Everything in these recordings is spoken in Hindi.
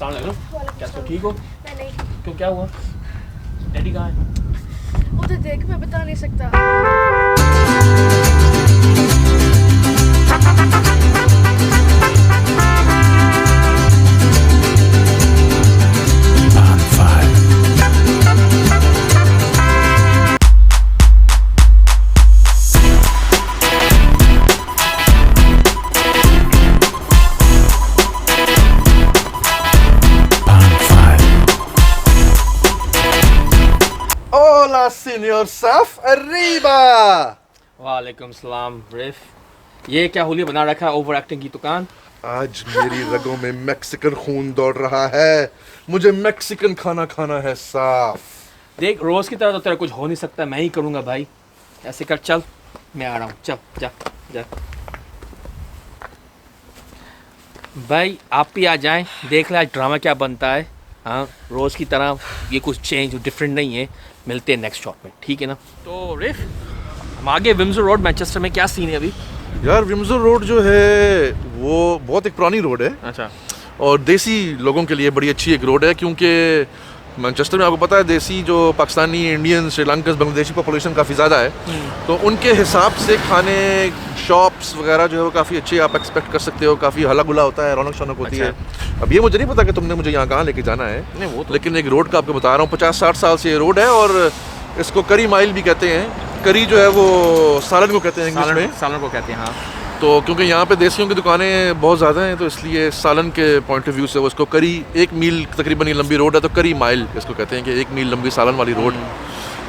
अस्सलाम वालेकुम। कैसे हो, ठीक हो? मैं नहीं। क्यों, क्या हुआ? डैडी कहाँ है? उधर देख, मैं बता नहीं सकता। Hola, señor Saf, arriba! वालेकुम सलाम रिफ। ये क्या होलिया बना रखा है, ओवर एक्टिंग की दुकान? आज मेरी रगों में मैक्सिकन खून दौड़ रहा है। मुझे मैक्सिकन खाना खाना है साफ। देख, रोज की तरह तो तेरा कुछ हो नहीं सकता, मैं ही करूँगा भाई। ऐसे कर, चल मैं आ रहा हूँ, चल जा जा। भाई आप भी आ जाएं, देख ले आज ड्रामा क्या बनता है। हाँ, रोज़ की तरह ये कुछ चेंज डिफरेंट नहीं है। मिलते हैं नेक्स्ट शॉप में, ठीक है ना? तो रिफ, हम आगे विंडसर रोड मैनचेस्टर में क्या सीन है अभी? यार विंडसर रोड जो है वो बहुत एक पुरानी रोड है अच्छा। और देसी लोगों के लिए बड़ी अच्छी एक रोड है, क्योंकि मैनचेस्टर में आपको पता है देसी जो पाकिस्तानी, इंडियन, श्रीलंकन, बांग्लादेशी पॉपुलेशन काफ़ी ज़्यादा है। तो उनके हिसाब से खाने, शॉप्स वगैरह जो है वो काफ़ी अच्छे आप एक्सपेक्ट कर सकते हो। काफ़ी हला गुला होता है, रौनक शौनक होती है। अब ये मुझे नहीं पता कि तुमने मुझे यहाँ कहाँ लेके जाना है, नहीं वो तो लेकिन एक रोड का आपको बता रहा हूँ। 50-60 साल से ये रोड है और इसको करी माइल भी कहते हैं। करी जो है वो सालन को कहते हैं इंग्लिश में। सालन को कहते हैं, हाँ। तो क्योंकि यहाँ पे देसियों की दुकानें बहुत ज़्यादा हैं, तो इसलिए सालन के पॉइंट ऑफ व्यू से वो इसको करी, 1 मील तकरीबन ये लंबी रोड है तो करी माइल इसको कहते हैं कि 1 मील लंबी सालन वाली रोड।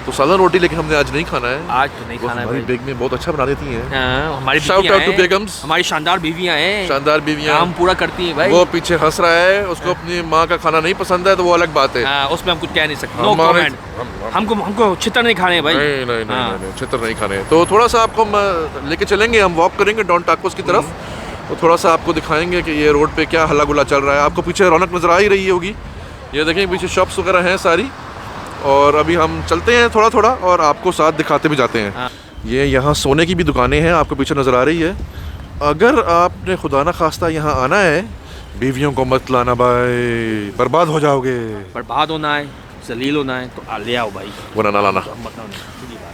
तो सालन रोटी लेकिन हमने आज नहीं खाना है। आज तो नहीं वो खाना है हमारी भाई। बेगमें बहुत अच्छा बना देती हैं। हाँ, हमारी Shout बीवियाँ out to हैं, बेगम्स। हमारी शानदार बीवियाँ हैं, शानदार बीवियाँ। काम पूरा करती हैं भाई। वो पीछे हंस रहा है, उसको अपनी माँ का खाना नहीं पसंद है तो वो अलग बात है। हाँ, उसमें हम कुछ कह नहीं सकते, नो हमारे- कमेंट। हमको छितर नहीं खाने हैं भाई। नहीं नहीं नहीं, हाँ। नहीं छितर नहीं खाने। तो थोड़ा सा आपको हम लेके चलेंगे, हम वॉक करेंगे डॉन टाकोस की तरफ। तो थोड़ा सा आपको दिखाएंगे कि ये रोड पे क्या हल्ला गुला चल रहा है। आपको पीछे रौनक नज़र आ ही रही होगी, ये देखें पीछे शॉप्स वगैरह हैं सारी। और अभी हम चलते हैं थोड़ा थोड़ा और आपको साथ दिखाते भी जाते हैं। हाँ। ये यहाँ सोने की भी दुकानें हैं, आपको पीछे नज़र आ रही है। अगर आपने खुदा न खास्ता यहाँ आना है, बीवियों को मत लाना भाई, बर्बाद हो जाओगे। बर्बाद होना है, जलील होना है तो ले आओ भाई, वरना ना लाना। मत लाओ।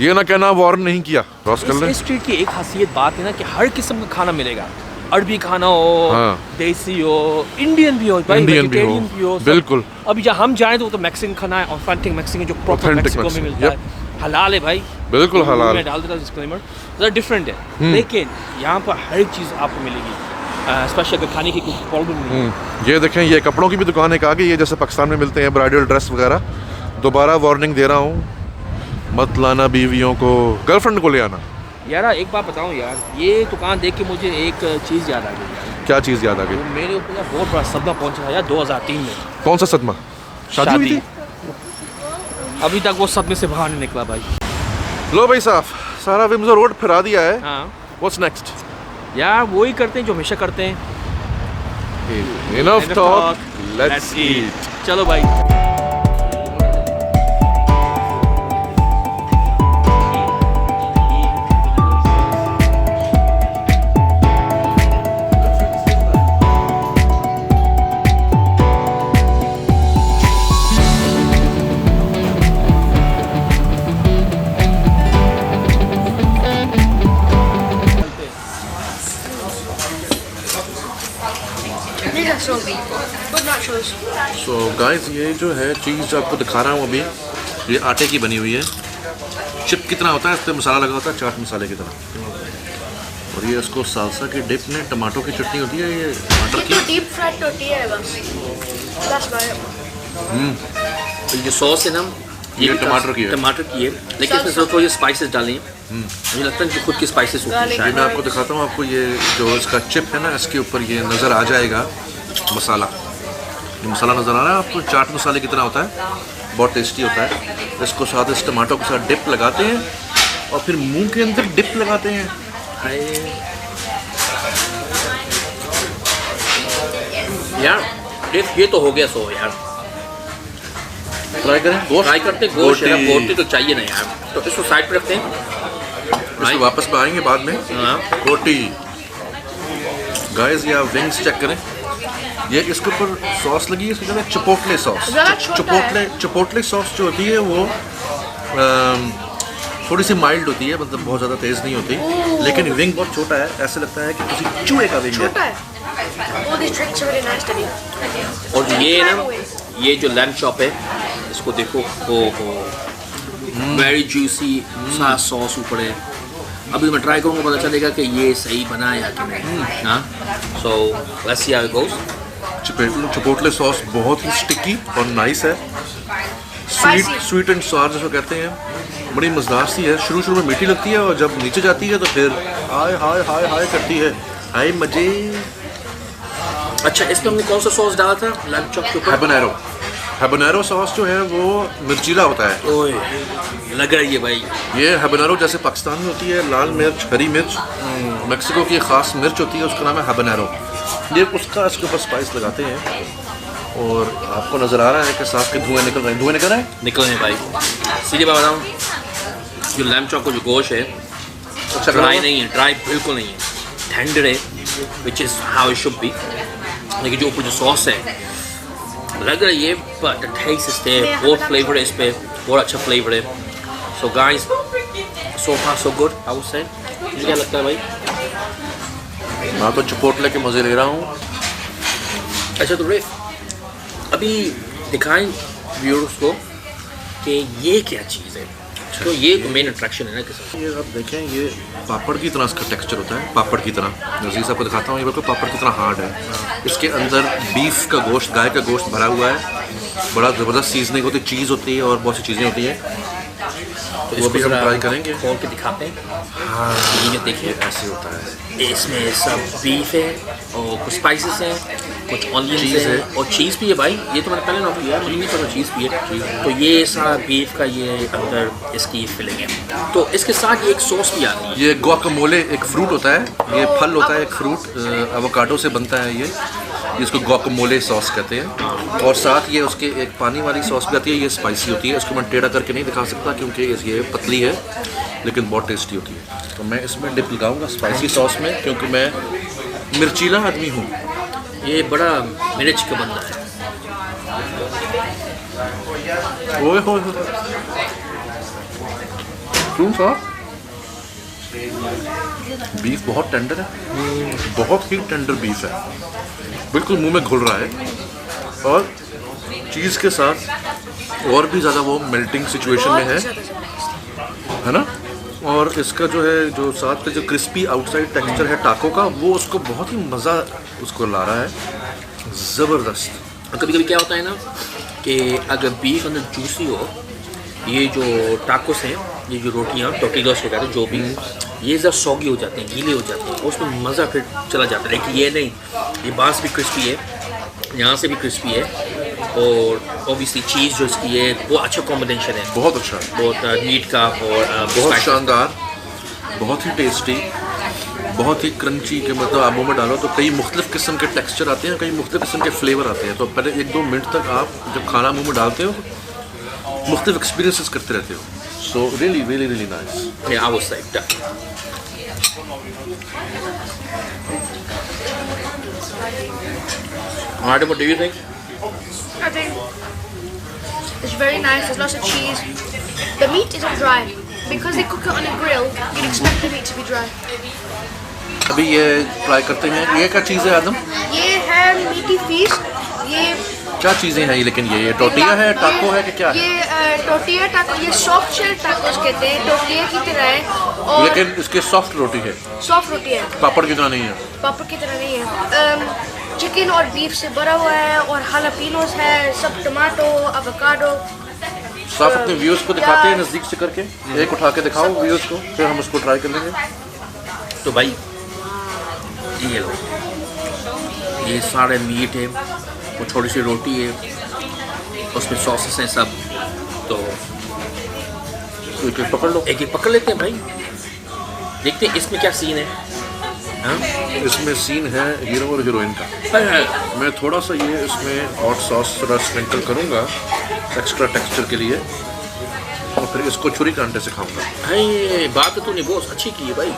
ये ना कहना वार्न नहीं किया, क्रॉस कर लें। इस स्ट्रीट की एक खासियत बात है ना कि हर किस्म का खाना मिलेगा। अरबी खाना हो, हाँ। देसी हो, इंडियन भी हो भाई, इंडियन भी हो, वेजिटेरियन भी हो, सब। बिल्कुल। अब जहाँ हम जाएं तो मैक्सिकन खाना है, ऑथेंटिक मैक्सिकन जो प्रॉपर Authentic मैक्सिको में Mexican, मिलता है, हलाल है भाई। बिल्कुल तो हलाल। मैं डाल देता हूं डिस्क्लेमर, ज़रा डिफरेंट है, लेकिन यहाँ पर हर एक चीज़ आपको मिलेगी। स्पेशल अगर खाने की कुछ प्रॉब्लम नहीं है। ये देखें, ये कपड़ों की भी दुकान एक आ गई है, जैसे पाकिस्तान में मिलते हैं ब्राइडल ड्रेस वगैरह। दोबारा वार्निंग दे रहा हूँ, मत लाना बीवियों को, गर्लफ्रेंड को ले आना। यार एक बात बताऊँ यार, ये दुकान देख के मुझे एक चीज़ याद आ गई यार। क्या चीज़ याद आ गई? वो मेरे ऊपर यार बहुत बड़ा सदमा पहुंचा यार 2003 में। कौन सा सदमा? शादी हुई थी? अभी तक वो सदमे से बाहर नहीं निकला भाई। लो भाई साहब, सारा विंडसर रोड फिरा दिया है। हाँ व्हाट्स नेक्स्ट? यार वही करते हैं जो हमेशा करते हैं। Enough talk, let's eat. चलो भाई। These are so good, but nachos. So guys, ये जो है चीज़ आपको दिखा रहा हूँ अभी, ये आटे की बनी हुई है। चिप कितना होता है, इस पर मसाला लगा होता है चाट मसाले की तरह। और ये इसको सालसा की डिप में टमाटो की चटनी होती है, ये टमाटर ये की। तो deep fried tortilla है बस। That's why. तो ये सॉस है ना, ये टमाटर की है। टमाटर की है, लेकिन इसमें सिर्फ थोड़ी स्पाइसेस डाली हैं। मुझे लगता है कि खुद की स्पाइसेस होती Garlic. है ये मैं आपको दिखाता हूँ। आपको ये जो इसका चिप है ना, इसके ऊपर ये नज़र आ जाएगा मसाला। ये मसाला नज़र आ रहा है आपको, चाट मसाले की तरह होता है, बहुत टेस्टी होता है। इसको साथ इस टमाटो के साथ डिप लगाते हैं और फिर मुंह के अंदर डिप लगाते हैं। हाय यार, ये तो हो गया सो यार। ट्राई करें, गोश्त ट्राई करते हैं, गोश्त गोटी। गोटी तो चाहिए ना यार, तो इसको साइड पे रखते हैं। इसमें वापस में आएंगे बाद में। हाँ। रोटी गाइस, या विंग्स चेक करें, ये इसके ऊपर सॉस लगी है, इसके अंदर चिपोटले सॉस। ज़रा छोटा है। चिपोटले सॉस जो होती है वो थोड़ी सी माइल्ड होती है, मतलब बहुत ज़्यादा तेज़ नहीं होती, लेकिन विंग बहुत छोटा है, ऐसे लगता है कि किसी चूहे का विंग छोटा है। है। All these drinks are really nice to me. और ये ना, ये जो लैम्ब चॉप है, इसको देखो, ओ वेरी जूसी, सा सॉस ऊपर है। अभी मैं ट्राई करूँगा, पता चलेगा कि ये सही बना है या कि नहीं। हाँ, so let's see how it goes. Chipotle sauce बहुत ही स्टिकी और नाइस है, स्वीट एंड सॉर जिसको कहते हैं, बड़ी मज़ेदार सी है। शुरू में मीठी लगती है और जब नीचे जाती है तो फिर हाय हाय हाय हाय करती है, हाय मजे। अच्छा, इसमें हमने कौन सा सॉस डाला था लैम्ब चॉप के ऊपर? हैबनेरो सॉस जो है वो मिर्चीला होता है। ओए, लग रही है भाई। ये हैबनेरो जैसे पाकिस्तान में होती है लाल मिर्च, हरी मिर्च, मेक्सिको की ख़ास मिर्च होती है, उसका नाम है हैबनेरो। ये उसका इसके ऊपर स्पाइस लगाते हैं और आपको नज़र आ रहा है कि साथ के धुएँ निकल रहे हैं। धुएँ निकल रहे हैं, निकल रहे भाई। सीधे बात बताऊँ, जो लैम्ब चॉप का जो गोश्त है अच्छा ड्राई नहीं है, ड्राई बिल्कुल नहीं है, टेंडर है, which is how it should be. लेकिन जो ऊपर जो सॉस है लग रही है, but the taste is there, बहुत फ्लेवर है इस पे, बहुत अच्छा फ्लेवर है। So guys, so far so good I would say. मुझे क्या लगता है भाई? मैं तो चिपोटले के मज़े ले रहा हूँ। अच्छा, तो रे अभी दिखाएं व्यूअर्स को कि ये क्या चीज़ है। तो ये तो मेन अट्रैक्शन है ना किसी। ये आप देखें, ये पापड़ की तरह इसका टेक्सचर होता है, पापड़ की तरह। नज़ीर साहब को दिखाता हूँ, ये बिल्कुल पापड़ की तरह हार्ड है। इसके अंदर बीफ का गोश्त, गाय का गोश्त भरा हुआ है, बड़ा ज़बरदस्त सीजनिंग होती है, चीज़ होती है और बहुत सी चीज़ें होती हैं। तो वो भी हम ट्राई करेंगे, खोल के दिखाते हैं। हाँ ये देखिए ऐसे होता है। इसमें सब बीफ है और कुछ स्पाइसेस हैं, कुछ ऑनियंस चीज़ है है और चीज़ भी है भाई। ये तो मैंने पहले नोट किया, मुझे नहीं पता चीज़ भी है। तो ये सारा बीफ का ये अंदर इसकी फिलिंग है। तो इसके साथ ये एक सॉस भी आती है। ये गुआकामोले एक फ्रूट होता है, ये फल होता है, एक फ्रूट एवोकाडो से बनता है ये, जिसको गुआकामोले सॉस कहते हैं। और साथ ये उसके एक पानी वाली सॉस भी आती है, ये स्पाइसी होती है। इसको मैं टेढ़ा करके नहीं दिखा सकता क्योंकि ये पतली है, लेकिन बहुत टेस्टी होती है। तो मैं इसमें डिप लगाऊंगा स्पाइसी सॉस में, क्योंकि मैं मिर्चीला आदमी हूँ। ये बड़ा मिर्च का बंदा है। ओए होए बीफ बहुत टेंडर है, बहुत ही टेंडर बीफ है, बिल्कुल मुंह में घुल रहा है और चीज़ के साथ और भी ज़्यादा वो मेल्टिंग सिचुएशन में है ना। और इसका जो है, जो साथ का जो क्रिस्पी आउटसाइड टेक्सचर है टाको का, वो उसको बहुत ही मज़ा उसको ला रहा है, ज़बरदस्त। और कभी कभी क्या होता है ना कि अगर बीफ अंदर जूसी हो, ये जो टाकोस हैं, ये जो रोटियाँ टोर्टिलास हो जाते हैं, जो भी ये ज़रा सॉगी हो जाते हैं, गीले हो जाते हैं, और उसमें मज़ा फिर चला जाता है। लेकिन ये नहीं, ये बांस भी क्रिस्पी है, यहाँ से भी क्रिस्पी है, और ऑब्वियसली चीज़ जो इसकी है वो अच्छा कॉम्बिनेशन है, बहुत अच्छा, बहुत मीट का और बहुत शानदार, बहुत ही टेस्टी, बहुत ही क्रंची के, मतलब आप मुँह में डालो तो कई मुख्तलिफ किस्म के टेक्सचर आते हैं, कई मुख्तलिफ किस्म के फ्लेवर आते हैं। तो पहले 1-2 मिनट तक आप जब खाना मुँह में डालते हो मुख्तलिफ एक्सपीरियंसेस करते रहते हो। So really really really nice. Yeah, I was like that. Alright, what do you think? I think it's very nice. There's lots of cheese. The meat isn't dry because they cook it on a grill. You'd expect the meat to be dry. अभी ये ट्राई करते हैं, ये क्या चीज़ है आदम? ये है मीठी फिश। ये क्या चीज़ें हैं ये? लेकिन ये टोटिया है, टाको है कि क्या है? ये टोटिया टाको, ये सॉफ्ट शेल टाकोस कहते हैं, टोटिया की तरह है और लेकिन इसके सॉफ्ट रोटी है, सॉफ्ट रोटी है, पापड़ की तरह नहीं है। पापड़ की तरह नहीं है। चिकन और बीफ से भरा हुआ है और हालापिनोस है, सब टमाटो, एवोकाडो। साफ अपने व्यूज़ को दिखाते हैं नज़दीक से करके, एक उठा के दिखाओ व्यूज़ को, फिर हम उसको ट्राई कर लेंगे। तो भाई ये लो, ये सारे मीट है, वो छोटी सी रोटी है, उसमें सॉसेस हैं सब। तो एक एक पकड़ लो, एक एक पकड़ लेते हैं भाई, देखते हैं इसमें क्या सीन है। हाँ, इसमें सीन है हीरो और हीरोइन का। मैं थोड़ा सा ये इसमें हॉट सॉस थोड़ा स्प्रिंकल करूँगा एक्स्ट्रा टेक्सचर के लिए, और फिर इसको छुरी कांटे से खाऊंगा। भाई बात तो तूने बहुत अच्छी की है भाई।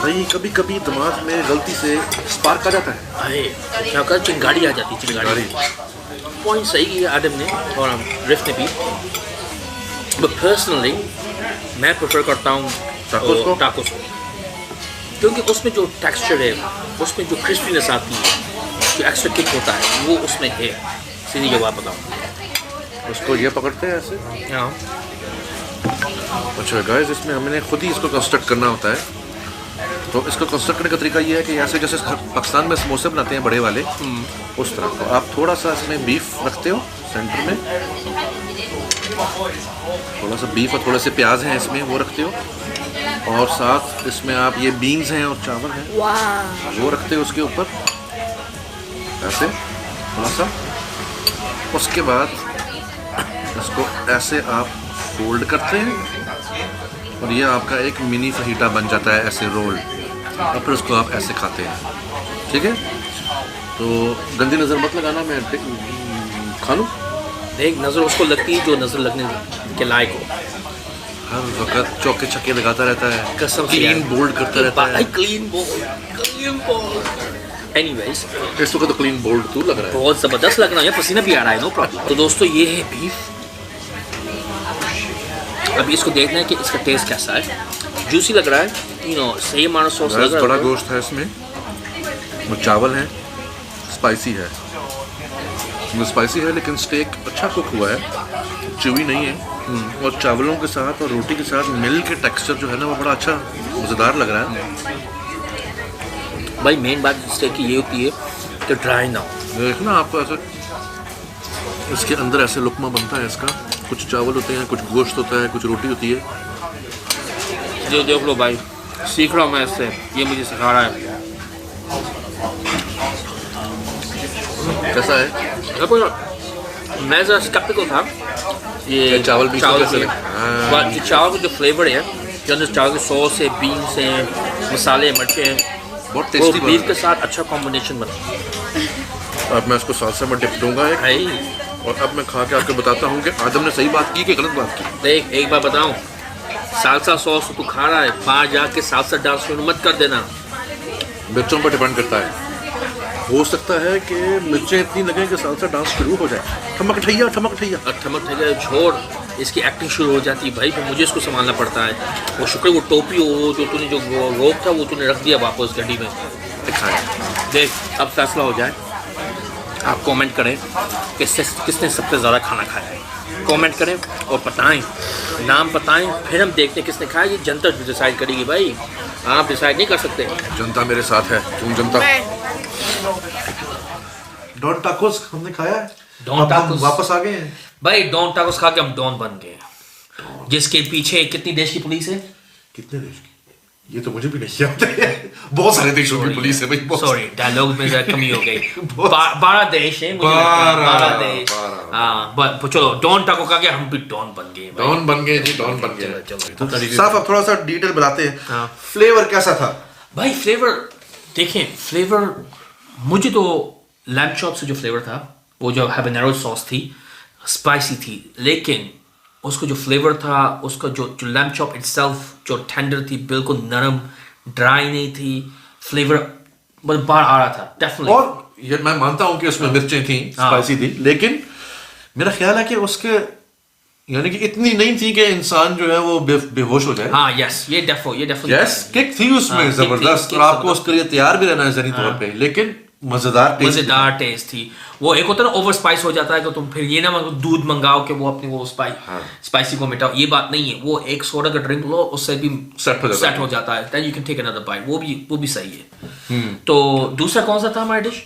भाई कभी कभी दिमाग में गलती से स्पार्क आ जाता है। भाई क्या कर चिंगारी आ जाती, चिंगारी। पॉइंट सही किया आदम ने और हम रिफ ने भी। बट पर्सनली मैं प्रेफर करता हूँ टाकोस को, क्योंकि उसमें जो टेक्सचर है, उसमें जो क्रिस्पीनेस आती है, जो एक्स्ट्रा किक होता है वो उसमें है। सीधी जवाब बताऊँ, उसको ये पकड़ते हैं ऐसे। हाँ अच्छा गाइस, इसमें हमने खुद ही इसको कंस्ट्रक्ट करना होता है। तो इसको कंस्ट्रक्ट करने का तरीका ये है कि ऐसे जैसे पाकिस्तान में समोसे बनाते हैं बड़े वाले, उस तरह। तो आप थोड़ा सा इसमें बीफ रखते हो सेंटर में, थोड़ा सा बीफ और थोड़े से प्याज हैं इसमें, वो रखते हो। और साथ इसमें आप ये बीन्स हैं और चावल हैं, वो रखते हो उसके ऊपर ऐसे थोड़ा सा। उसके बाद इसको ऐसे आप फोल्ड करते हैं और ये आपका एक मिनी फहीटा बन जाता है ऐसे रोल, और फिर उसको आप ऐसे खाते हैं। ठीक है, तो गंदी नज़र मत लगाना, मैं खा लूँ। एक नज़र उसको लगती है जो नज़र लगने के लायक हो। हर वक्त चौके छक्के लगाता रहता है, कसम से क्लीन बोल्ड करता रहता है। Clean bowled. एनीवेज, इस वक्त तो क्लीन बोल्ड तू लग रहा है। बहुत ज़बरदस्त लग रहा है, पसीना भी आ रहा है, नो प्रॉब्लम। तो दोस्तों ये है बीफ। अभी इसको देखना है कि इसका टेस्ट कैसा है। जूसी लग रहा है, यू नो, सही अमाउंट ऑफ सॉस लग रहा है। बड़ा गोश्त है इसमें, वो चावल है, स्पाइसी है, वो स्पाइसी है लेकिन स्टेक अच्छा कुक हुआ है, च्यूवी नहीं है। और चावलों के साथ और रोटी के साथ मिल के टेक्सचर जो है ना वो बड़ा अच्छा मज़ेदार लग रहा है। भाई मेन बात स्टेक की ये होती है कि ड्राई ना हो। देखना आपको ऐसे इसके अंदर ऐसे लुकमा बनता है इसका, कुछ चावल होते हैं, कुछ गोश्त होता है, कुछ रोटी होती है। जो देख लो भाई, सीख रहा हूँ मैं इससे, ये मुझे सिखा रहा है। कैसा है? मैं ज़रा स्केप्टिकल था ये चावल भी चावल कैसे के, हाँ। चावल का जो फ्लेवर है, जो अंदर चावल के सॉस है, बीन्स हैं, मसाले, मिर्चें हैं, बहुत वो टेस्टी बीफ बना के साथ अच्छा कॉम्बिनेशन बना। अब मैं इसको सालसा में डिप दूंगा एक, भाई और अब मैं खा के आपको बताता हूँ कि आदम ने सही बात की कि गलत बात की। देख, एक बार बताऊँ, सालसा सॉस तू खा रहा है, बाहर जाके सालसा डांस शुरू मत कर देना। मिर्चों पर डिपेंड करता है, हो सकता है कि मिर्चें इतनी लगें कि सालसा डांस शुरू हो जाए। ठमक ठैया ठमक ठैया। और ठमक ठगे छोड़, इसकी एक्टिंग शुरू हो जाती है भाई, फिर मुझे इसको संभालना पड़ता है। वो शुक्र वो टोपी हो जो तूने जो रोक था वो तूने रख दिया वापस गड्डी में। दिखाएं। देख, अब फैसला हो जाए, आप कमेंट करें किसने सबसे ज़्यादा खाना खाया है। कमेंट करें और बताएं, नाम बताएं, फिर हम देखते हैं किसने खाया। ये जनता डिसाइड करेगी भाई, आप डिसाइड नहीं कर सकते। जनता मेरे साथ है, तुम जनता। डॉन टाकोस हमने खाया है, डॉन टाकोस वापस आ गए हैं भाई। डॉन टाकोस खा के हम डॉन बन गए, जिसके पीछे कितनी देश की पुलिस है? कितने देश की? ये तो मुझे भी नहीं याद है। बहुत सारे देशों की पुलिस है भाई। सॉरी, डायलॉग में जरा कमी हो गई। 12 देश है, मुझे 12 देश। हाँ, बट चलो, डॉन टाको खा के हम भी डॉन बन गए। डॉन बन गए जी, डॉन बन गए। चलो साफ अब थोड़ा सा डिटेल बताते हैं। हाँ। फ्लेवर कैसा था भाई? फ्लेवर देखें, फ्लेवर मुझे तो लैम्ब चॉप से जो फ्लेवर था, वो जो हैबनेरो सॉस थी, स्पाइसी थी, लेकिन उसका जो फ्लेवर था, उसका जो लैम्ब चॉप इटसेल्फ जो टेंडर थी, बिल्कुल नरम, ड्राई नहीं थी, फ्लेवर बाहर आ रहा था डेफिनेटली। और ये मैं मानता हूँ कि उसमें मिर्चें थी, स्पाइसी थी, लेकिन मेरा ख्याल है कि उसके यानी कि इतनी नहीं थी कि इंसान जो है वो बेहोश हो जाए। हाँ, यस, ये डेफिनेटली यस, किक थी उसमें जबरदस्त, और आपको उसके लिए तैयार भी रहना है जहनी तौर पे, लेकिन मजेदार टेस्ट थी। वो एक होता है ना, ओवर स्पाइस हो जाता है कि तुम फिर ये ना दूध मंगाओ कि वो अपनी वो स्पाइसी को मिटाओ, ये बात नहीं है। वो एक सोडा का ड्रिंक लो, उससे भी सेट हो जाता है, then you can take another bite, वो भी सही है। तो दूसरा कौन सा था हमारा डिश?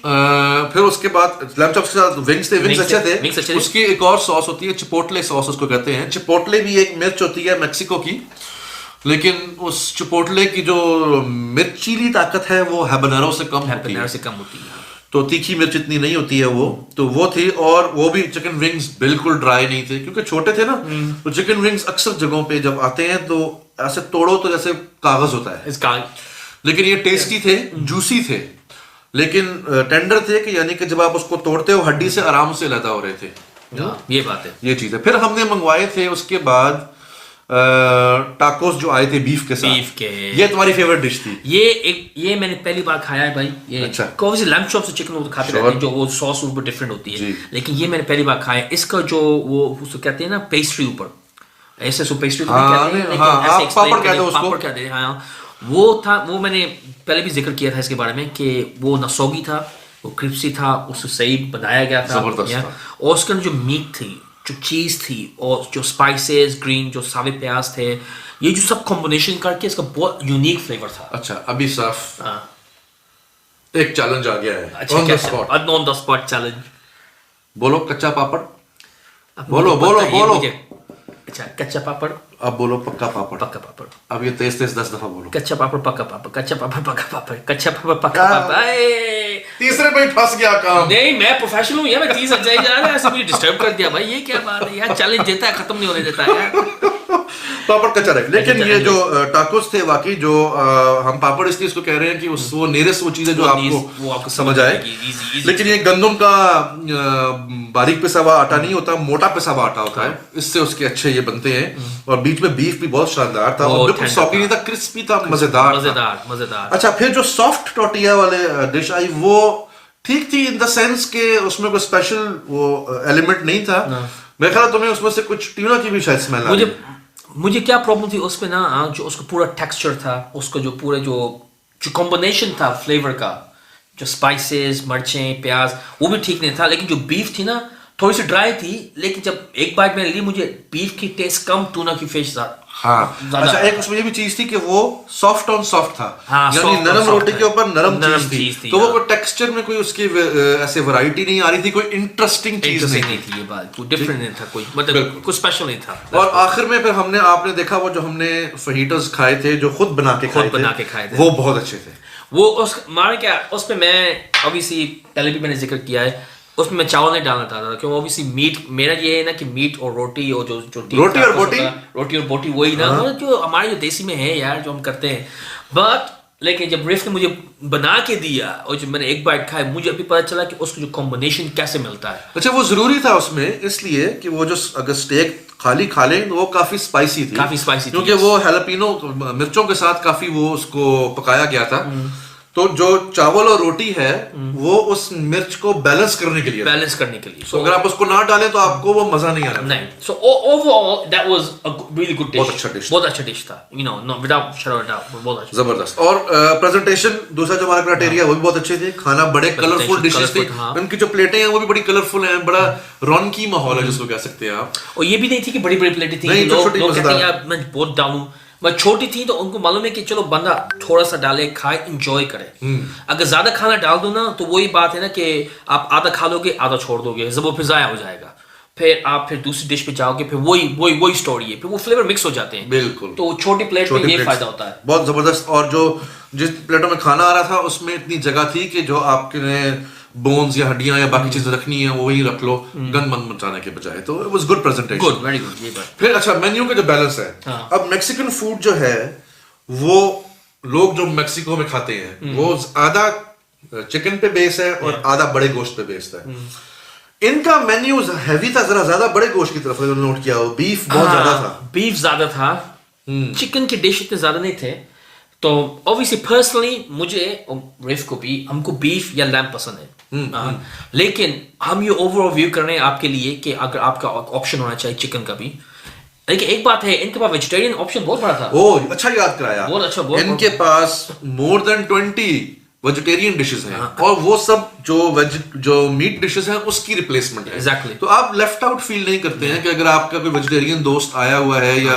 फिर उसके बाद लैम्ब चॉप्स के साथ विंग्स थे, विंग्स अच्छे थे। उसकी एक और सॉस होती है, चिपोटले सॉस उसको कहते हैं। चिपोटले भी एक मिर्च होती है मेक्सिको की, लेकिन उस चिपोटले की जो मिर्चीली ताकत है वो हैबनेरो से कम होती है। तो तीखी मिर्च इतनी नहीं होती है वो, तो वो थी। और वो भी चिकन विंग्स बिल्कुल ड्राई नहीं थे, क्योंकि छोटे थे ना। तो चिकन विंग्स अक्सर जगहों पे जब आते हैं तो ऐसे तोड़ो तो जैसे कागज होता है, लेकिन ये टेस्टी थे, जूसी थे, लेकिन टेंडर थे कि यानी कि जब आप उसको तोड़ते हो हड्डी से आराम से लदा हो रहे थे। ये बात है, ये चीज़ है। फिर हमने मंगवाए थे उसके बाद टाकोस जो आए थे बीफ के साथ, बीफ के। ये तुम्हारी फेवरेट डिश थी? ये मैंने पहली बार खाया है भाई। ये अच्छा। ऑब्वियसली लैम्ब चॉप से चिकन वो तो खाते रहते हैं, जो वो सॉस ऊपर डिफरेंट होती है, जी। लेकिन ये मैंने पहली बार खाया। इसका जो वो उसको कहते हैं ना पेस्ट्री ऊपर, ऐसे सो पेस्ट्री तो नहीं कहते हैं, लेकिन ऐसे आप explain पापड़ कहते करें, हो उसको। पापड़ कहते हैं, हाँ। वो था, वो मैंने पहले भी जिक्र किया था इसके बारे में कि वो नसोगी था, वो क्रिस्पी था, उससे सही बनाया गया था, जबरदस्त या? था। और उसके अंदर जो मीट थी, जो चीज़ थी, और जो स्पाइसेस ग्रीन जो सावे प्याज थे, ये जो सब कॉम्बिनेशन करके इसका बहुत यूनिक फ्लेवर था। अच्छा, अभी साफ हाँ। एक चैलेंज आ गया है, अच्छा, ऑन द कैसे? Spot. On the spot challenge. बोलो कच्चा पापड़। अब बोलो, मुझे बोलो, पता है, बोलो। मुझे- अच्छा, कच्चा पापड़, अब बोलो पक्का पापड़। पक्का पापड़। अब ये तेज 10 दफा बोलो। कच्चा पापड़, पक्का पापड़, कच्चा पापड़, पक्का पापड़, कच्चा पापड़, पक्का क्या? पापड़। ए! तीसरे पे ही फंस गया काम। नहीं, मैं प्रोफेशनल हूँ यार, मैं 30 जाए जा रहा है, ऐसे मुझे डिस्टर्ब कर दिया भाई, ये क्या बात है यार, चैलेंज देता है, खत्म नहीं होने देता है यार। पापड़ कच्चा रहे, लेकिन कच्चा ये रहे। जो टाकोस थे वाकई जो हम पापड़ इसलिए इसको कह रहे हैं कि वो नियरेस्ट वो चीज है जो वो आपको आपको समझ आए। easy। लेकिन ये गंदम का बारीक पिसा हुआ आटा नहीं होता, मोटा पिसा हुआ आटा होता है, इससे उसके अच्छे ये बनते हैं। और बीच में बीफ भी बहुत शानदार था, और बहुत बिल्कुल ठंडा सॉफ्टी नहीं था, क्रिस्पी था, मजेदार था। मजेदार, मजेदार। अच्छा, फिर जो सॉफ्ट टोटिया वाले डिश आई वो ठीक थी इन द सेंस के उसमें कोई स्पेशल वो एलिमेंट नहीं था। मेरे ख्याल तुम्हें उसमें से कुछ ट्यूना की भी शायद स्मेल आ रही है। मुझे क्या प्रॉब्लम थी उसमें ना, जो उसका पूरा टेक्सचर था, उसका जो पूरा जो कॉम्बिनेशन था फ्लेवर का, जो स्पाइसेस, मिर्चें, प्याज, वो भी ठीक नहीं था। लेकिन जो बीफ थी ना, थोड़ी सी ड्राई थी, लेकिन जब एक बाइट मैंने ली, मुझे बीफ की टेस्ट कम, टूना की फिश हाँ, अच्छा, एक उसमें ये भी चीज थी कि वो सॉफ्ट ऑन सॉफ्ट था, हाँ, यानी soft on नरम soft रोटी है। के ऊपर नरम नरम चीज चीज़ थी, थी, तो वो हाँ। कोई टेक्सचर में कोई उसकी ऐसे वैरायटी नहीं आ रही थी, कोई इंटरेस्टिंग चीज इंटरेस्टिंग नहीं नहीं थी। थी ये बात, कोई डिफरेंट नहीं था, कोई मतलब कुछ स्पेशल नहीं था। और आखिर में फिर आपने देखा वो जो हमने फहीटस खाए थे, जो खुद बना के खाए थे, वो बहुत अच्छे थे। वो उस मारे क्या, उसमें मैं ऑब्वियसली पहले भी मैंने जिक्र किया है, उसमें मैं चावल नहीं डालना चाहता था, क्योंकि ऑब्वियसली मीट, मेरा ये है ना कि मीट और रोटी, और जो रोटी और बोटी? रोटी और बोटी वही ना, मतलब जो हमारे जो देसी में है यार, जो हम करते हैं। बट लेकिन जब रिफ ने मुझे बना के दिया और जब मैंने एक बाइट खाया, मुझे अभी पता चला कि उसका जो कॉम्बिनेशन कैसे मिलता है। अच्छा, वो जरूरी था उसमें इसलिए कि वो जो अगर स्टेक खाली खा लें तो वो काफी स्पाइसी थी, क्योंकि वो हैलापिनो मिर्चों के साथ काफी वो उसको पकाया गया था। तो जो चावल और रोटी है वो उस मिर्च को बैलेंस करने के लिए, So अगर आप उसको ना डालें तो आपको वो मजा नहीं आना। नहीं, so overall that was a really good dish, बहुत अच्छा डिश था, you know, no without shadow of doubt, बहुत अच्छा, जबरदस्त। और प्रेजेंटेशन दूसरा जो हमारा क्राइटेरिया वो भी बहुत अच्छे थे, खाना बड़े कलरफुल डिशेस थी, उनकी जो प्लेटें हैं वो भी बड़ी कलरफुल हैं, बड़ा रौनकी माहौल है जिसको कह सकते हैं आप। और ये भी नहीं थी कि बड़ी बड़ी प्लेटें थी, नहीं, लोग कहते हैं यार मैं बहुत डालूं, मैं छोटी थी तो उनको मालूम है कि चलो बंदा थोड़ा सा डाले, खाए, एंजॉय करे। अगर ज्यादा खाना डाल दो ना तो वही बात है ना कि आप आधा खा लोगे, आधा छोड़ दोगे, जब वो फिर जाया हो जाएगा, फिर आप फिर दूसरी डिश पे जाओगे, फिर वही स्टोरी है, फिर वो फ्लेवर मिक्स हो जाते हैं। बिल्कुल। तो छोटी प्लेट में ये फायदा होता है, बहुत जबरदस्त। और जो जिस प्लेटों में खाना आ रहा था उसमें इतनी जगह थी कि जो आपके बोन्स या हड्डियां या बाकी चीजें रखनी है वो वही रख लो, गंद मंद मचाने के बजाय। तो it was good presentation, good, very good. ये बात फिर अच्छा, मेन्यू का जो बैलेंस है, हाँ। अब मेक्सिकन फूड जो है वो लोग जो मेक्सिको में खाते हैं वो आधा चिकन पे बेस है और आधा बड़े गोश्त पे बेस्ड है। इनका मेन्यू हैवी था, जरा ज्यादा बड़े गोश्त की तरफ नोट किया हो, बीफ बहुत ज्यादा था। बीफ ज्यादा था, चिकन के डिश इतने ज्यादा नहीं थे। तो ऑब्वियसली पर्सनली मुझे और रिफ को भी, हमको बीफ या लैम्ब पसंद है, लेकिन हम ये ओवरऑल व्यू कर रहे हैं आपके लिए कि अगर आपका ऑप्शन होना चाहिए चिकन का भी। लेकिन एक बात है, इनके पास वेजिटेरियन ऑप्शन बहुत बड़ा था। ओह, अच्छा याद कराया, बहुत अच्छा, बहुत इनके पास मोर देन 20 वेजिटेरियन डिशेस हैं, और वो सब जो मीट डिशेस हैं उसकी रिप्लेसमेंट है। Exactly. तो आप लेफ्ट आउट फील नहीं करते हैं कि अगर आपका कोई वेजिटेरियन दोस्त आया हुआ है या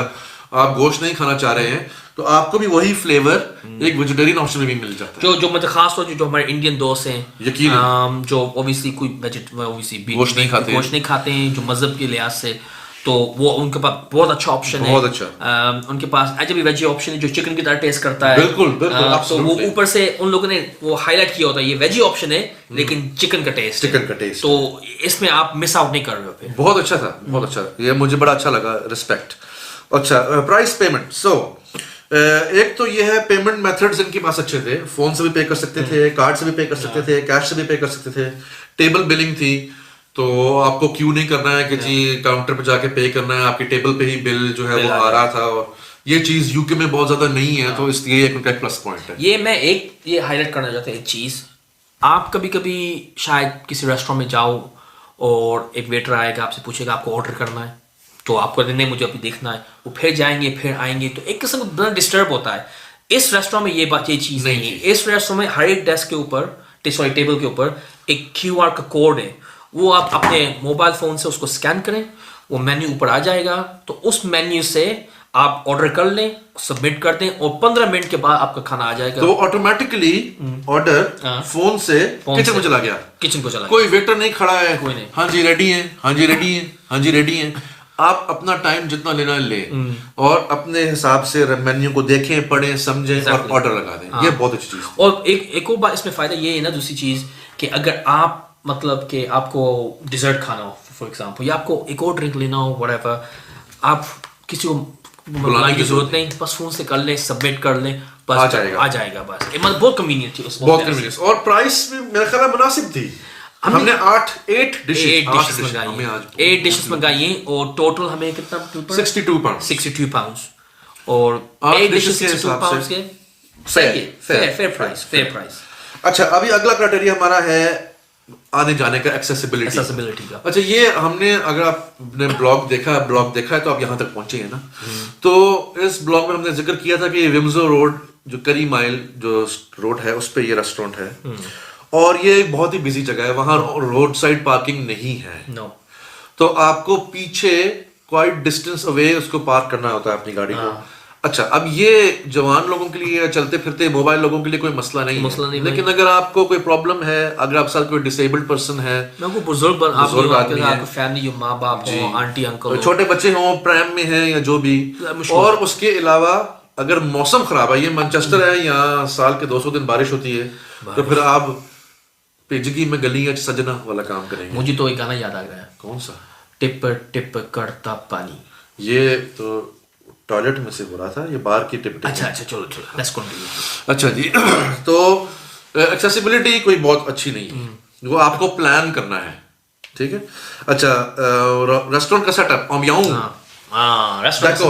आप गोश्त नहीं खाना चाह रहे हैं तो आपको भी वही फ्लेवर एक वेजिटेरियन ऑप्शन में भी मिल जाता है। जो मतलब खास तौर जो हमारे इंडियन दोस्त हैं, यकीनन, जो ऑब्वियसली कोई ऑब्वियसली गोश्त नहीं खाते हैं, जो मजहब के लिहाज से, तो वो उनके पास बहुत अच्छा ऑप्शन है। बहुत अच्छा। उनके पास ऐसा भी वेजी ऑप्शन है जो चिकन की तरह टेस्ट करता है। बिल्कुल, बिल्कुल, तो वो ऊपर से उन लोगों ने वो हाईलाइट किया होता है, ये वेजी ऑप्शन है लेकिन चिकन का टेस्ट। तो इसमें आप मिस आउट नहीं कर रहे हो फिर। बहुत अच्छा था, बहुत अच्छा, ये मुझे बड़ा अच्छा लगा, रिस्पेक्ट। अच्छा, प्राइस पेमेंट, सो एक तो ये है पेमेंट मेथड्स इनके पास अच्छे थे, फोन से भी पे कर सकते थे, कार्ड से भी पे कर सकते थे, कैश से भी पे कर सकते थे, टेबल बिलिंग थी, तो आपको क्यू नहीं करना है कि जी काउंटर पे जाके पे करना है, आपके टेबल पे ही बिल जो है वो आ रहा था। और ये चीज यूके में बहुत ज्यादा नहीं है, तो इसलिए एक उनका प्लस पॉइंट है। ये मैं ये हाईलाइट करना चाहता हूँ एक चीज़। आप कभी कभी शायद किसी रेस्टोरेंट में जाओ और एक वेटर आएगा, आपसे पूछेगा आपको ऑर्डर करना है, तो आपको नहीं मुझे अभी देखना है, वो फिर जाएंगे फिर आएंगे, तो एक किस्म का बड़ा डिस्टर्ब होता है। इस रेस्टोरेंट में ये चीज़ नहीं है। इस रेस्टोरेंट में हर एक डेस्क के ऊपर, सॉरी टेबल के ऊपर एक QR का कोड है, वो आप अपने मोबाइल फ़ोन से उसको स्कैन करें, वो मेन्यू ऊपर आ जाएगा, तो उस मेन्यू से आप ऑर्डर कर लें, सबमिट कर दें और 15 मिनट के बाद आपका खाना आ जाएगा। तो ऑटोमेटिकली ऑर्डर फोन से किचन में चला गया, किचन को चला कोई वेटर नहीं खड़ा है, कोई नहीं। हाँ जी रेडी है, हाँ जी रेडी है, हाँ जी रेडी है। आप अपना टाइम जितना लेना ले और अपने हिसाब से मेन्यू को देखें, पढ़ें, समझें और ऑर्डर लगा दें। ये बहुत अच्छी चीज है। और एक और बात इसमें फायदा ये है ना, दूसरी चीज कि अगर आप मतलब कि आपको डिजर्ट खाना हो फॉर एग्जांपल, या आपको एक और ड्रिंक लेना हो व्हाटएवर, आप किसी को बुलाने की जरूरत नहीं, बस फोन से कर लें, सबमिट कर लें, बस आ जाएगा बस। मतलब बहुत कन्वीनियंट थी उस बहुत कन्वीनियंस, और प्राइस भी मेरे ख्याल में मुनासिब थी। हमने 8 डिशेस मंगाई हैं और टोटल हमें कितना 62 पाउंड्स और 8 डिशेस के 62 पाउंड्स के फेयर प्राइस। अच्छा, अभी अगला क्राइटेरिया हमारा है आने जाने का, एक्सेसिबिलिटी का। अच्छा, ये हमने, अगर आपने ब्लॉग देखा है तो आप यहाँ तक पहुंचे हैं ना। तो इस ब्लॉग में हमने जिक्र किया था कि विम्सो रोड जो करी माइल जो रोड है उस पे ये रेस्टोरेंट है, और ये एक बहुत ही बिजी जगह है, वहां रोड साइड पार्किंग नहीं है। तो आपको पीछे क्वाइट डिस्टेंस अवे उसको पार्क करना होता है अपनी गाड़ी को। अच्छा, अब ये जवान लोगों के लिए, चलते फिरते मोबाइल लोगों के लिए कोई मसला नहीं है, लेकिन अगर आपको कोई प्रॉब्लम है, अगर आप साथ कोई डिसेबल्ड पर्सन है, बुजुर्ग आदमी है, फैमिली, जो माँ बाप हो, आंटी अंकल, छोटे बच्चे हों, प्रैम में हैं या जो भी, और उसके अलावा अगर मौसम खराब है, ये मैनचेस्टर है, यहाँ साल के 200 दिन बारिश होती है, तो फिर आप पिजगी में गलियां सजना वाला काम करेंगे। मुझे तो एक गाना याद आ गया। कौन सा? टिप टिप करता पानी। ये तो टॉयलेट में से हो रहा था, ये बाहर की टिप। अच्छा चलो लेट्स कंटिन्यू। अच्छा जी, तो एक्सेसिबिलिटी कोई बहुत अच्छी नहीं है, वो आपको प्लान करना है, ठीक है। अच्छा, रेस्टोरेंट का सेटअप, रेस्टोरेंट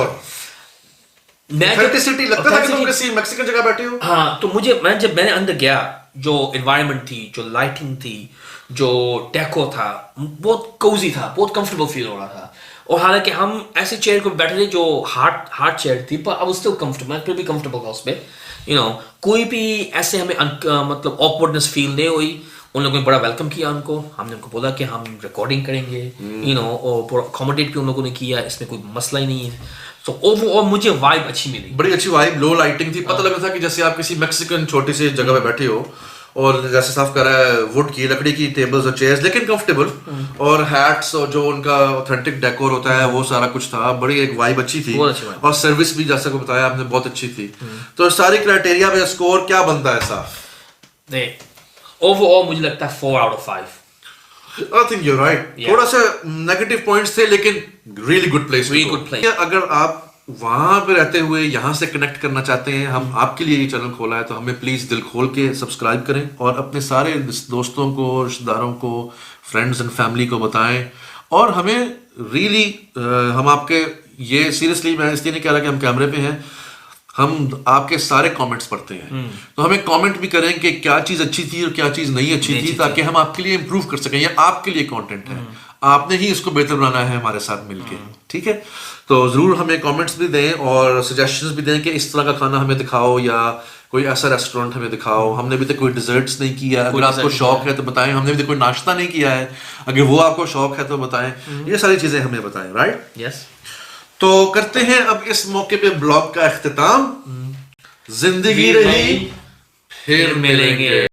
ऑथेंटिसिटी लगता था कि तुम किसी मैक्सिकन जगह बैठे हो। हाँ, तो जब मैंने अंदर गया, जो एनवायरनमेंट थी, जो लाइटिंग थी, जो डेको था, बहुत कोजी था, बहुत कंफर्टेबल फील हो रहा था। और हालांकि हम ऐसे चेयर को बैठे थे जो हार्ड चेयर थी, पर अब उससे कंफर्टेबल, मैं फिर भी कंफर्टेबल था उस पर। कोई भी ऐसे हमें मतलब ऑकवर्डनेस फील नहीं हुई। उन लोगों ने बड़ा वेलकम किया हमको, हमने उनको बोला कि हम रिकॉर्डिंग करेंगे, और अकोमोडेट भी उन लोगों ने किया, इसमें कोई मसला ही नहीं है। तो ओवरऑल मुझे वाइब अच्छी मिली, बड़ी अच्छी वाइब, लो लाइटिंग थी, पता लगा था कि जैसे आप किसी मैक्सिकन छोटी सी जगह पे बैठे हो, और जैसे साफ कर रहा है वुड की, लकड़ी की टेबल्स और चेयर्स, लेकिन कंफर्टेबल, और हैट्स और जो उनका ऑथेंटिक डेकोर होता है वो सारा कुछ था। बड़ी एक वाइब अच्छी थी, और सर्विस भी जैसा को बताया आपने बहुत अच्छी थी। तो सारी क्राइटेरिया पे स्कोर क्या बनता है साफ? ओवरऑल मुझे लगता है 4 out of 5। I think you're right. थोड़ा सा नेगेटिव पॉइंट्स थे, लेकिन really good place. अगर आप वहां पे रहते हुए यहाँ से कनेक्ट करना चाहते हैं, हम आपके लिए ये चैनल खोला है, तो हमें प्लीज दिल खोल के सब्सक्राइब करें और अपने सारे दोस्तों को, रिश्तेदारों को, फ्रेंड्स एंड फैमिली को बताएं। और हमें रियली हम आपके, ये सीरियसली मैं इसलिए नहीं कह रहा कि हम कैमरे पे हैं, हम आपके सारे कमेंट्स पढ़ते हैं, तो हमें कमेंट भी करें कि क्या चीज़ अच्छी थी और क्या चीज़ नहीं अच्छी थी, ताकि हम आपके लिए इम्प्रूव कर सकें। ये आपके लिए कंटेंट है, आपने ही इसको बेहतर बनाना है हमारे साथ मिलके, ठीक है। तो ज़रूर हमें कमेंट्स भी दें और सजेशंस भी दें कि इस तरह का खाना हमें दिखाओ, या कोई ऐसा रेस्टोरेंट हमें दिखाओ। हमने अभी तक कोई डिजर्ट्स नहीं किया, अगर आपको शौक है तो बताएं। हमने अभी तक कोई नाश्ता नहीं किया है, अगर वो आपको शौक है तो बताएं। ये सारी चीज़ें हमें बताएं, राइट? यस। तो करते हैं अब इस मौके पे ब्लॉग का इख्तिताम। जिंदगी रही फिर मिलेंगे।